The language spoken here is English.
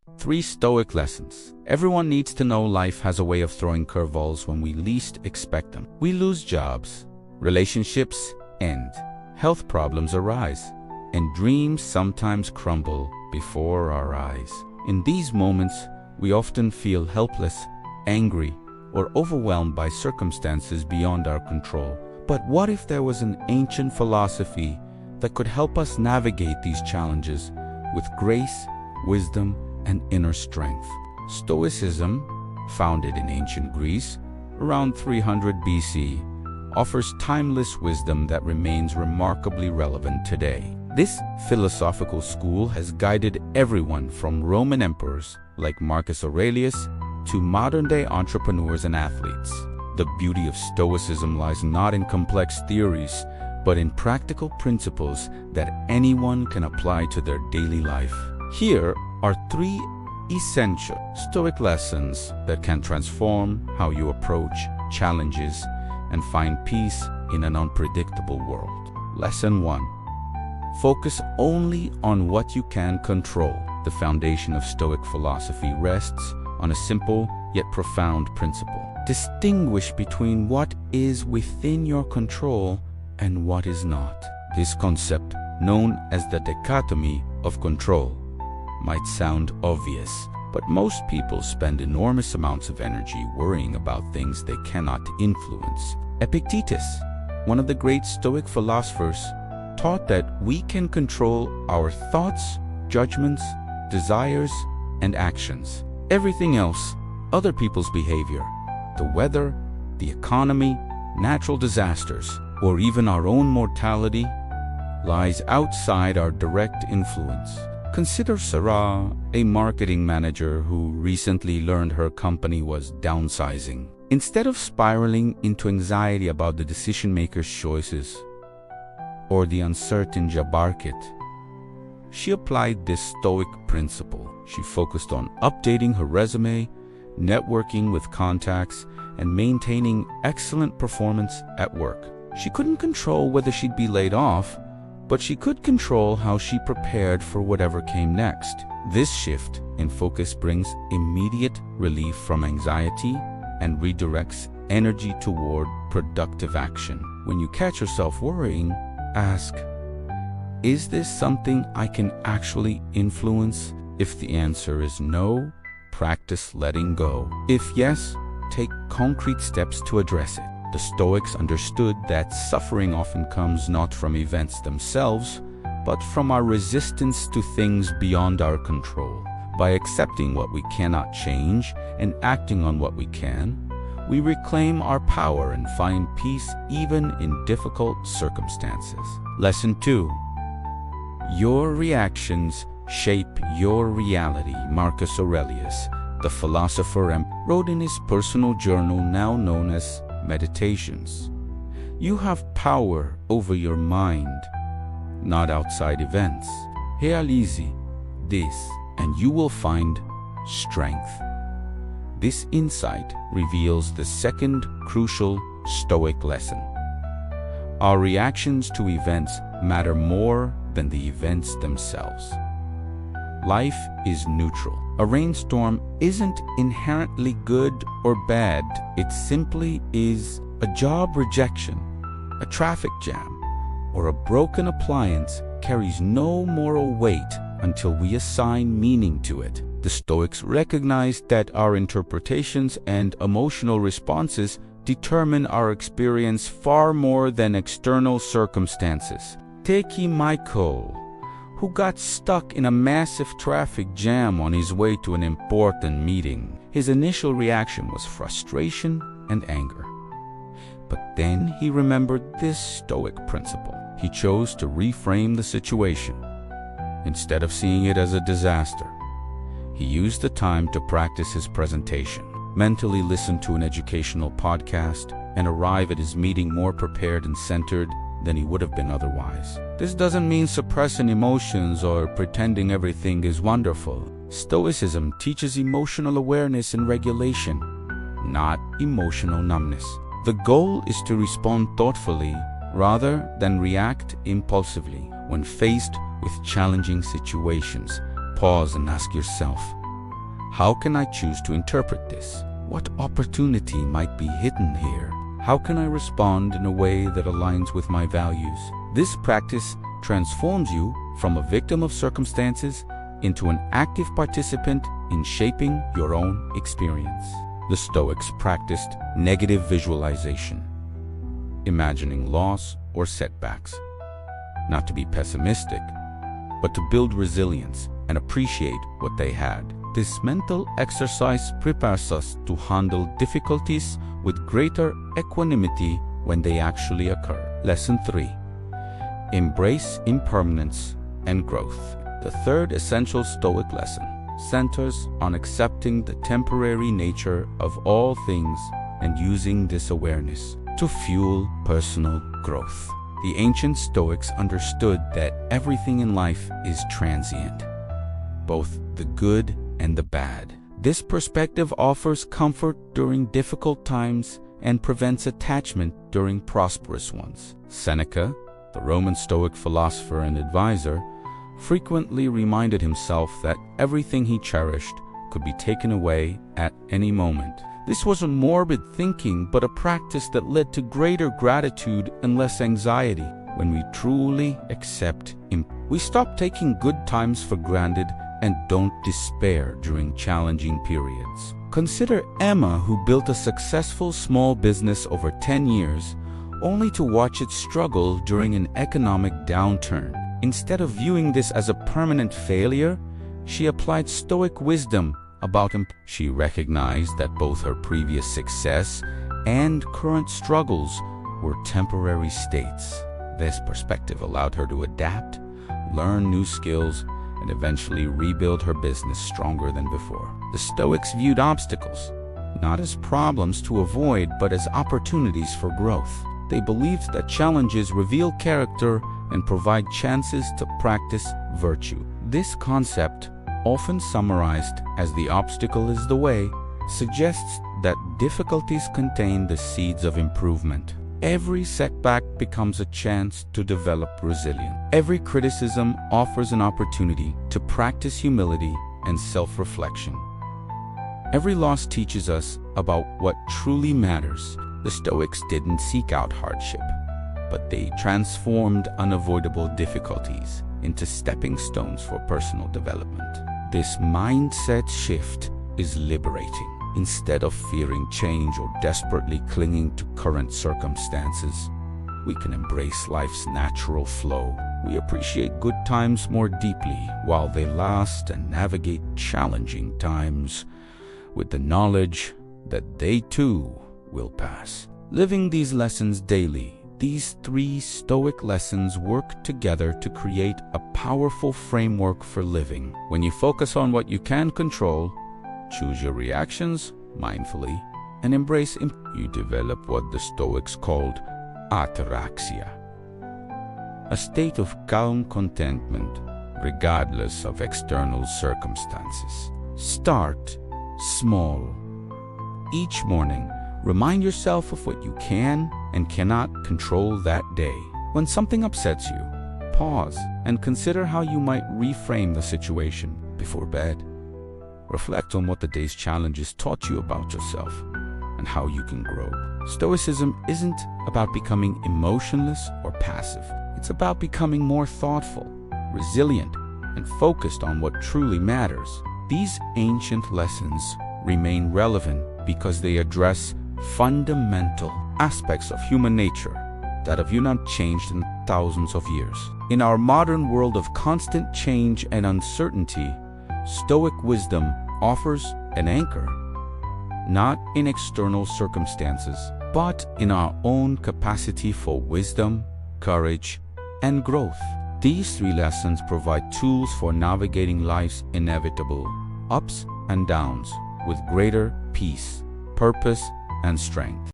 3 Stoic lessons. Everyone needs to know life has a way of throwing curveballs when we least expect them. We lose jobs, relationships end, health problems arise, and dreams sometimes crumble before our eyes. In these moments, we often feel helpless, angry, or overwhelmed by circumstances beyond our control. But what if there was an ancient philosophy that could help us navigate these challenges with grace, wisdom, and inner strength? Stoicism, founded in ancient Greece around 300 BC, offers timeless wisdom that remains remarkably relevant today. This philosophical school has guided everyone from Roman emperors like Marcus Aurelius to modern-day entrepreneurs and athletes. The beauty of Stoicism lies not in complex theories, but in practical principles that anyone can apply to their daily life. Here are 3 essential Stoic lessons that can transform how you approach challenges and find peace in an unpredictable world. Lesson 1. Focus only on what you can control. The foundation of Stoic philosophy rests on a simple yet profound principle. Distinguish between what is within your control and what is not. This concept, known as the dichotomy of control, might sound obvious, but most people spend enormous amounts of energy worrying about things they cannot influence. Epictetus, one of the great Stoic philosophers, taught that we can control our thoughts, judgments, desires, and actions. Everything else, other people's behavior, the weather, the economy, natural disasters, or even our own mortality, lies outside our direct influence. Consider Sarah, a marketing manager who recently learned her company was downsizing. Instead of spiraling into anxiety about the decision-maker's choices or the uncertain job market, she applied this Stoic principle. She focused on updating her resume, networking with contacts, and maintaining excellent performance at work. She couldn't control whether she'd be laid off, but she could control how she prepared for whatever came next. This shift in focus brings immediate relief from anxiety and redirects energy toward productive action. When you catch yourself worrying, ask, is this something I can actually influence? If the answer is no, practice letting go. If yes, take concrete steps to address it. The Stoics understood that suffering often comes not from events themselves, but from our resistance to things beyond our control. By accepting what we cannot change and acting on what we can, we reclaim our power and find peace even in difficult circumstances. Lesson 2. Your reactions shape your reality. Marcus Aurelius, the philosopher, wrote in his personal journal now known as Meditations. You have power over your mind, not outside events. Realize this, and you will find strength. This insight reveals the second crucial Stoic lesson. Our reactions to events matter more than the events themselves. Life is neutral. A rainstorm isn't inherently good or bad. It simply is. A job rejection, a traffic jam, or a broken appliance carries no moral weight until we assign meaning to it. The Stoics recognized that our interpretations and emotional responses determine our experience far more than external circumstances. Take Michael, who got stuck in a massive traffic jam on his way to an important meeting. His initial reaction was frustration and anger. But then he remembered this Stoic principle. He chose to reframe the situation. Instead of seeing it as a disaster, he used the time to practice his presentation, mentally listen to an educational podcast, and arrive at his meeting more prepared and centered than he would have been otherwise. This doesn't mean suppressing emotions or pretending everything is wonderful. Stoicism teaches emotional awareness and regulation, not emotional numbness. The goal is to respond thoughtfully rather than react impulsively. When faced with challenging situations, pause and ask yourself, How can I choose to interpret this? What opportunity might be hidden here? How can I respond in a way that aligns with my values? This practice transforms you from a victim of circumstances into an active participant in shaping your own experience. The Stoics practiced negative visualization, imagining loss or setbacks, not to be pessimistic, but to build resilience and appreciate what they had. This mental exercise prepares us to handle difficulties with greater equanimity when they actually occur. Lesson 3. Embrace impermanence and growth. The third essential Stoic lesson centers on accepting the temporary nature of all things and using this awareness to fuel personal growth. The ancient Stoics understood that everything in life is transient, both the good and the bad. This perspective offers comfort during difficult times and prevents attachment during prosperous ones. Seneca, the Roman Stoic philosopher and advisor, frequently reminded himself that everything he cherished could be taken away at any moment. This wasn't morbid thinking, but a practice that led to greater gratitude and less anxiety. When we truly accept we stop taking good times for granted and don't despair during challenging periods. Consider Emma, who built a successful small business over 10 years, only to watch it struggle during an economic downturn. Instead of viewing this as a permanent failure, she applied Stoic wisdom about him. She recognized that both her previous success and current struggles were temporary states. This perspective allowed her to adapt, learn new skills, and eventually rebuild her business stronger than before. The Stoics viewed obstacles not as problems to avoid, but as opportunities for growth. They believed that challenges reveal character and provide chances to practice virtue. This concept, often summarized as the obstacle is the way, suggests that difficulties contain the seeds of improvement. Every setback becomes a chance to develop resilience. Every criticism offers an opportunity to practice humility and self-reflection. Every loss teaches us about what truly matters. The Stoics didn't seek out hardship, but they transformed unavoidable difficulties into stepping stones for personal development. This mindset shift is liberating. Instead of fearing change or desperately clinging to current circumstances, we can embrace life's natural flow. We appreciate good times more deeply while they last and navigate challenging times with the knowledge that they too will pass. Living these lessons daily, these 3 Stoic lessons work together to create a powerful framework for living. When you focus on what you can control, choose your reactions mindfully, and embrace you develop what the Stoics called ataraxia, a state of calm contentment regardless of external circumstances. Start small. Each morning, remind yourself of what you can and cannot control that day. When something upsets you, pause and consider how you might reframe the situation. Before bed, reflect on what the day's challenges taught you about yourself and how you can grow. Stoicism isn't about becoming emotionless or passive. It's about becoming more thoughtful, resilient, and focused on what truly matters. These ancient lessons remain relevant because they address fundamental aspects of human nature that have not changed in thousands of years. In our modern world of constant change and uncertainty, Stoic wisdom offers an anchor, not in external circumstances, but in our own capacity for wisdom, courage, and growth. These 3 lessons provide tools for navigating life's inevitable ups and downs with greater peace, purpose, and strength.